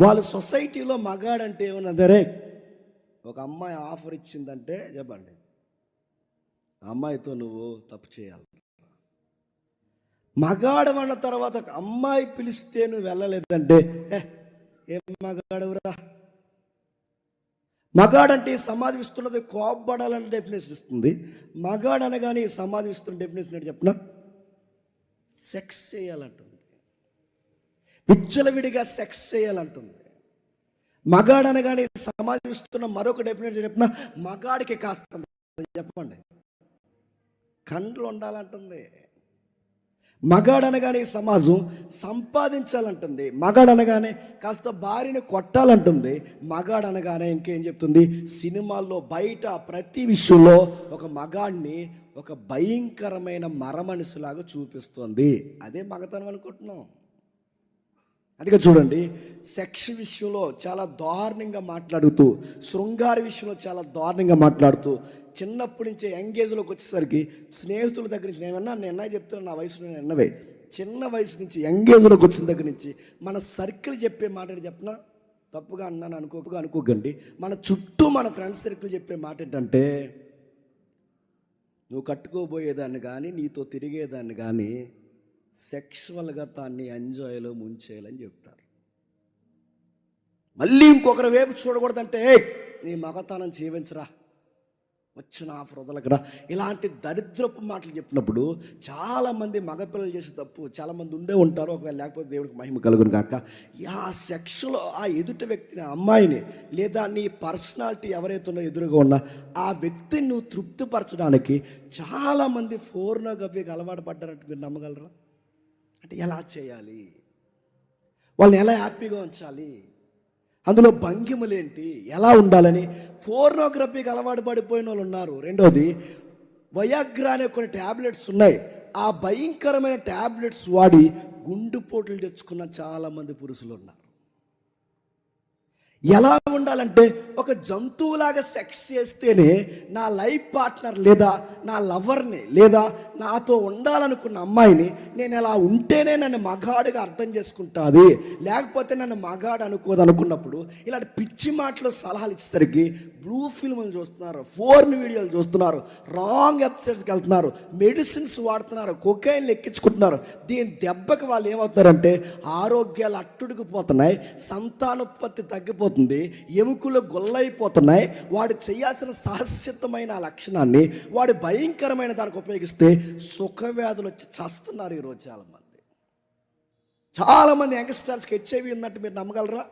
వాళ్ళ సొసైటీలో మగాడంటే ఏమన్నదరే, ఒక అమ్మాయి ఆఫర్ ఇచ్చిందంటే చెప్పండి, ఆ అమ్మాయితో నువ్వు తప్పు చేయాలి. మగాడమన్న తర్వాత ఒక అమ్మాయి పిలిస్తే నువ్వు వెళ్ళలేదంటే ఏం మగాడవురా. మగాడంటే ఈ సమాజం ఇస్తున్నది కోపడాలని డెఫినేషన్ ఇస్తుంది. మగాడు అనగానే ఈ సమాజం ఇస్తున్న డెఫినేషన్ ఏంటి చెప్పిన, సెక్స్ చేయాలంటుంది, విచ్చలవిడిగా సెక్స్ చేయాలంటుంది. మగాడు అనగానే సమాజం ఇస్తున్న మరొక డెఫినేషన్ చెప్పిన, మగాడికి కాస్త చెప్పండి కండ్లు ఉండాలంటుంది. మగాడు అనగానే సమాజం సంపాదించాలంటుంది. మగాడు అనగానే కాస్త భార్యని కొట్టాలంటుంది. మగాడు అనగానే ఇంకేం చెప్తుంది, సినిమాల్లో బయట ప్రతి విషయంలో ఒక మగాడిని ఒక భయంకరమైన మరమనిషిలాగా చూపిస్తుంది. అదే మగతనం అనుకుంటున్నాం. అందుకే చూడండి, సెక్స్ విషయంలో చాలా దారుణంగా మాట్లాడుతూ, శృంగార విషయంలో చాలా దారుణంగా మాట్లాడుతూ, చిన్నప్పటి నుంచే యంగేజ్లోకి వచ్చేసరికి స్నేహితుల దగ్గర నుంచి నేను చెప్తున్నాను, నా వయసులో నేను ఎన్నవే చిన్న వయసు నుంచి యంగేజ్లోకి వచ్చిన దగ్గర నుంచి మన సర్కిల్ చెప్పే మాట చెప్పినా తప్పుగా అన్నాను అనుకోకండి. మన చుట్టూ మన ఫ్రెండ్స్ సర్కిల్ చెప్పే మాట ఏంటంటే, నువ్వు కట్టుకోబోయేదాన్ని కానీ నీతో తిరిగేదాన్ని కానీ సెక్షువల్గా తాన్ని ఎంజాయ్లో ముంచేయాలని చెప్తారు. మళ్ళీ ఇంకొకరి వైపు చూడకూడదంటే, నీ మగతనం జీవించరా, వచ్చిన ఆఫర్ వదలకరా, ఇలాంటి దరిద్రపు మాటలు చెప్పినప్పుడు చాలామంది మగపిల్లలు చేసే తప్పు చాలామంది ఉండే ఉంటారు. ఒకవేళ లేకపోతే దేవుడికి మహిమ కలుగును కాక, ఆ సెక్షలో ఆ ఎదుటి వ్యక్తిని, అమ్మాయిని, లేదా నీ పర్సనాలిటీ ఎవరైతే ఉన్నా ఎదురుగా ఉన్నా ఆ వ్యక్తిని నువ్వు తృప్తిపరచడానికి చాలామంది ఫోర్నోగ్రఫీకి అలవాటు పడ్డారంటే మీరు నమ్మగలరా? అంటే ఎలా చేయాలి, వాళ్ళని ఎలా హ్యాపీగా ఉంచాలి, అందులో భంగిమలేంటి, ఎలా ఉండాలని ఫోర్నోగ్రఫీకి అలవాటు పడిపోయిన వాళ్ళు ఉన్నారు. రెండోది, వయాగ్రా అనే కొన్ని ట్యాబ్లెట్స్ ఉన్నాయి. ఆ భయంకరమైన ట్యాబ్లెట్స్ వాడి గుండెపోటులు తెచ్చుకున్న చాలామంది పురుషులు ఉన్నారు. ఎలా ఉండాలంటే, ఒక జంతువులాగా సెక్స్ చేస్తేనే నా లైఫ్ పార్ట్నర్ లేదా నా లవర్ని లేదా నాతో ఉండాలనుకున్న అమ్మాయిని నేను ఎలా ఉంటేనే నన్ను మగాడుగా అర్థం చేసుకుంటుంది, లేకపోతే నన్ను మగాడు అనుకోదు అనుకున్నప్పుడు ఇలాంటి పిచ్చి మాటలు సలహాలు ఇచ్చేసరికి బ్లూ ఫిల్మ్లు చూస్తున్నారు, ఫోర్న్ వీడియోలు చూస్తున్నారు, రాంగ్ వెబ్సైట్స్కి వెళ్తున్నారు, మెడిసిన్స్ వాడుతున్నారు, కొకైన్లు ఎక్కించుకుంటున్నారు. దీని దెబ్బకి వాళ్ళు ఏమవుతున్నారంటే ఆరోగ్యాలు అట్టుడికిపోతున్నాయి, సంతానోత్పత్తి తగ్గిపోతుంది, ఎముకలు గొల్లైపోతున్నాయి. వాడు చేయాల్సిన సహసిద్ధమైన లక్షణాన్ని వాడు భయంకరమైన దానికి ఉపయోగిస్తే సుఖవ్యాధులు వచ్చి చస్తున్నారు ఈరోజు చాలామంది. యంగ్స్టర్స్కి హెచ్ఐవి ఉందంటే మీరు నమ్మగలరా?